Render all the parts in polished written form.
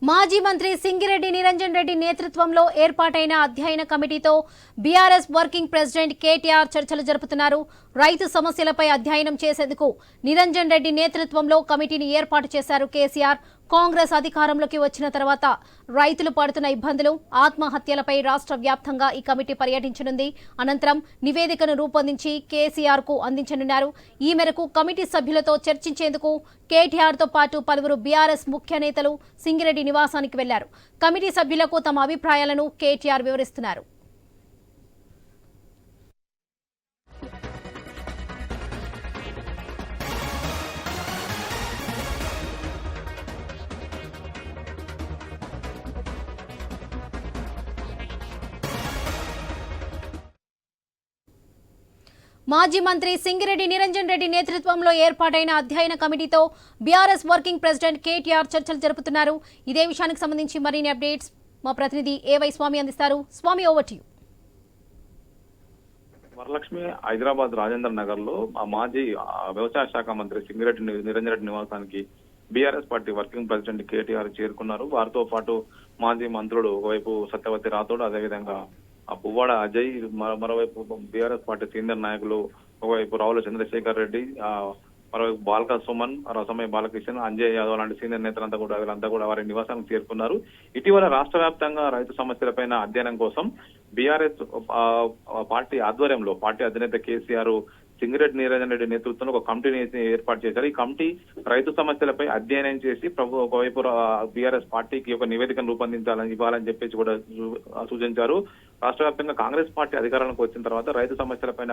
మాజీ మంత్రి సింగిరెడ్డి నిరంజన్ రెడ్డి నేతృత్వంలో ఏర్పాటైన అధ్యయన కమిటీతో బీఆర్ఎస్ వర్కింగ్ ప్రెసిడెంట్ కేటీఆర్ చర్చలు జరుపుతున్నారు. రైతు సమస్యలపై అధ్యయనం చేసేందుకు నిరంజన్ రెడ్డి నేతృత్వంలో కమిటీని ఏర్పాటు చేశారు కేసీఆర్. కాంగ్రెస్ అధికారంలోకి వచ్చిన తర్వాత రైతులు పడుతున్న ఇబ్బందులు, ఆత్మహత్యలపై రాష్ట్ర వ్యాప్తంగా ఈ కమిటీ పర్యటించనుంది. అనంతరం నివేదికను రూపొందించి కేసీఆర్ కు అందించనున్నారు. ఈ మేరకు కమిటీ సభ్యులతో చర్చించేందుకు కేటీఆర్ తో పాటు పలువురు బీఆర్ఎస్ ముఖ్య నేతలు సింగిరెడ్డి నివాసానికి వెళ్లారు. కమిటీ సభ్యులకు తమ అభిప్రాయాలను కేటీఆర్ వివరిస్తున్నారు. మాజీ మంత్రి సింగిరెడ్డి నిరంజన్ రెడ్డి నేతృత్వంలో ఏర్పాటైన అధ్యయన కమిటీతో బీఆర్ఎస్ వర్కింగ్ ప్రెసిడెంట్ కేటీఆర్ చర్చలు జరుపుతున్నారు. ఇదే విషయానికి సంబంధించి మరిన్ని అప్డేట్స్ మా ప్రతినిధి ఏవై స్వామి అందిస్తారు. Swamy, over to you. Varalakshmi, Hyderabad Rajendra Nagar లో మాజీ వ్యవసాయ శాఖ మంత్రి సింగిరెడ్డి నిరంజన్ రెడ్డి నివాసానికి BRS party working president KTR చేరుకున్నారు. వారితో పాటు మాజీ మంత్రులు ఒకవైపు సత్యవతి రాథోడ్, అదేవిధంగా పువ్వాడ అజయ్, మరోవైపు బీఆర్ఎస్ పార్టీ సీనియర్ నాయకులు ఒకవైపు రావుల చంద్రశేఖర్ రెడ్డి, మరోవైపు బాలక సుమన్, రసమయ్య బాలకృష్ణ, అంజయ్ యాదవ్ లాంటి సీనియర్ నేతలంతా కూడా వీళ్ళంతా కూడా వారి నివాసానికి చేరుకున్నారు. ఇటీవల రాష్ట్ర వ్యాప్తంగా రైతు సమస్యలపైన అధ్యయనం కోసం బీఆర్ఎస్ పార్టీ ఆధ్వర్యంలో పార్టీ అధినేత కేసీఆర్ సింగిరెడ్డి నిరంజన్ రెడ్డి నేతృత్వంలో ఒక కమిటీని ఏర్పాటు చేశారు. ఈ కమిటీ రైతు సమస్యలపై అధ్యయనం చేసి ఒకవైపు బీఆర్ఎస్ పార్టీకి ఒక నివేదికను ఇవ్వాలని చెప్పేసి కూడా సూచించారు. రాష్ట్ర వ్యాప్తంగా కాంగ్రెస్ పార్టీ అధికారంలోకి వచ్చిన తర్వాత రైతు సమస్యలపైన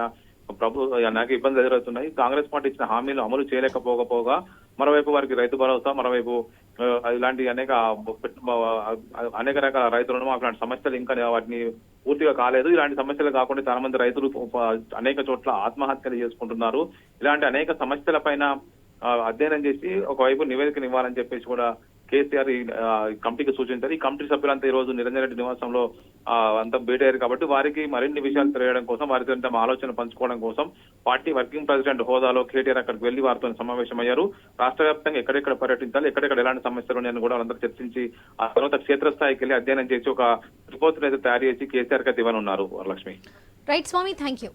అనేక ఇబ్బందులు ఎదురవుతున్నాయి. కాంగ్రెస్ పార్టీ ఇచ్చిన హామీలు అమలు చేయలేకపోగా మరోవైపు వారికి రైతు భరోసా, మరోవైపు ఇలాంటి అనేక రకాల రైతు రుణమాఫీ లాంటి సమస్యలు ఇంకా వాటిని పూర్తిగా కాలేదు. ఇలాంటి సమస్యలు కాకుండా చాలా మంది రైతులు అనేక చోట్ల ఆత్మహత్యలు చేసుకుంటున్నారు. ఇలాంటి అనేక సమస్యలపైన అధ్యయనం చేసి ఒకవైపు నివేదికను ఇవ్వాలని చెప్పేసి కూడా కేసీఆర్ ఈ కమిటీకి సూచించారు. ఈ కమిటీ సభ్యులంతా ఈ రోజు నిరంజన్ రెడ్డి నివాసంలో అంతా భేటయ్యారు కాబట్టి వారికి మరిన్ని విషయాలు తెలియడం కోసం, వారితో తమ ఆలోచన పంచుకోవడం కోసం పార్టీ వర్కింగ్ ప్రెసిడెంట్ హోదాలో కేటీఆర్ అక్కడికి వెళ్లి వారితో సమావేశమయ్యారు. రాష్ట్ర వ్యాప్తంగా ఎక్కడెక్కడ పర్యటించాలి, ఎక్కడెక్కడ ఎలాంటి సమస్యలు ఉన్నాయని కూడా వాళ్ళందరూ చర్చించి ఆ తర్వాత క్షేత్రస్థాయికి వెళ్లి అధ్యయనం చేసి ఒక రిపోర్ట్ అయితే తయారు చేసి కేసీఆర్ కి ఇవ్వనున్నారు. Varalakshmi. Right Swamy, thank you.